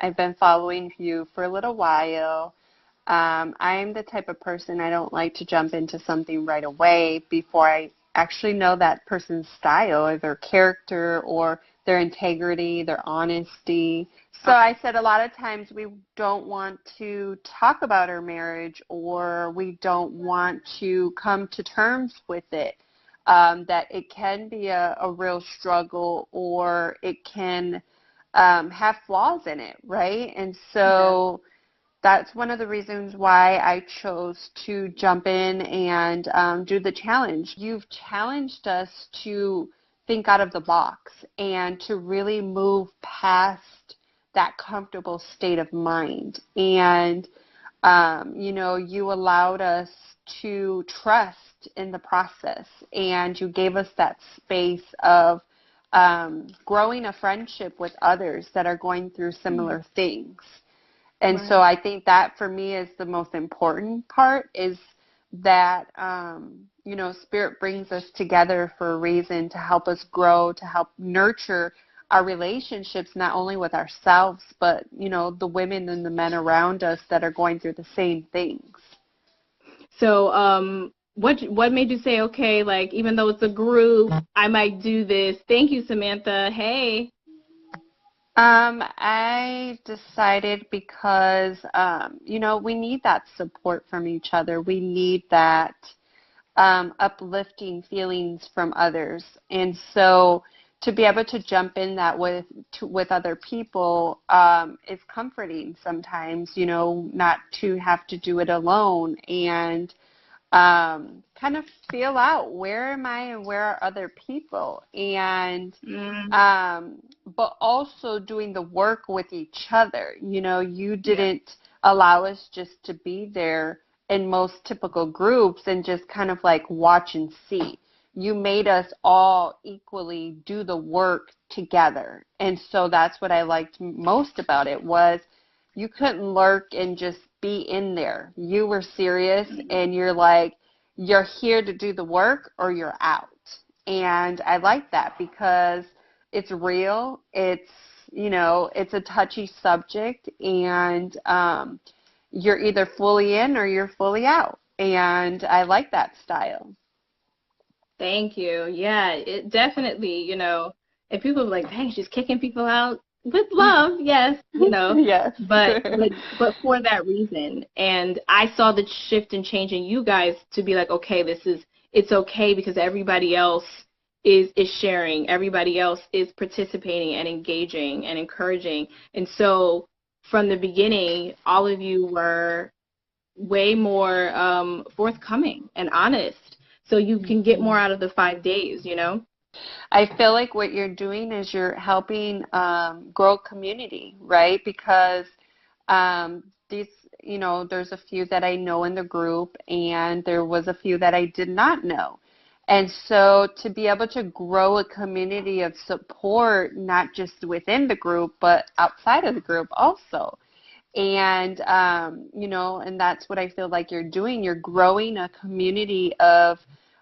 I've been following you for a little while. I'm the type of person, I don't like to jump into something right away before I actually know that person's style or their character or their integrity, their honesty. So I said a lot of times we don't want to talk about our marriage or we don't want to come to terms with it, that it can be a real struggle or it can have flaws in it, right? And so that's one of the reasons why I chose to jump in and do the challenge. You've challenged us to think out of the box and to really move past that comfortable state of mind. And, you allowed us to trust in the process, and you gave us that space of growing a friendship with others that are going through similar things. And so I think that for me is the most important part is that, Spirit brings us together for a reason to help us grow, to help nurture our relationships, not only with ourselves, but, the women and the men around us that are going through the same things. So what made you say, okay, like, even though it's a group, I might do this? Thank you, Samantha. Hey. I decided because, we need that support from each other. We need that uplifting feelings from others. And so to be able to jump in that with other people is comforting sometimes, not to have to do it alone and kind of feel out where am I and where are other people, and but also doing the work with each other. You didn't allow us just to be there in most typical groups and just kind of like watch and see. You made us all equally do the work together. And so that's what I liked most about it was you couldn't lurk and just be in there. You were serious and you're like, you're here to do the work or you're out. And I like that because it's real. It's, it's a touchy subject, and you're either fully in or you're fully out. And I like that style. Thank you. Yeah, it definitely, if people are like, dang, she's kicking people out with love, yes, Yes. but for that reason. And I saw the shift and change in you guys to be like, okay, it's okay because everybody else is sharing, everybody else is participating and engaging and encouraging. And so from the beginning, all of you were way more forthcoming and honest. So you can get more out of the 5 days, I feel like what you're doing is you're helping grow community, right? Because these, there's a few that I know in the group, and there was a few that I did not know. And so to be able to grow a community of support, not just within the group, but outside of the group also. And, and that's what I feel like you're doing. You're growing a community of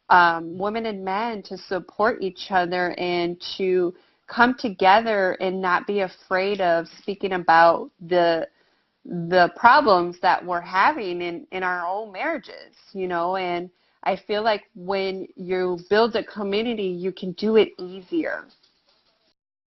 women and men to support each other and to come together and not be afraid of speaking about the problems that we're having in our own marriages, and I feel like when you build a community, you can do it easier.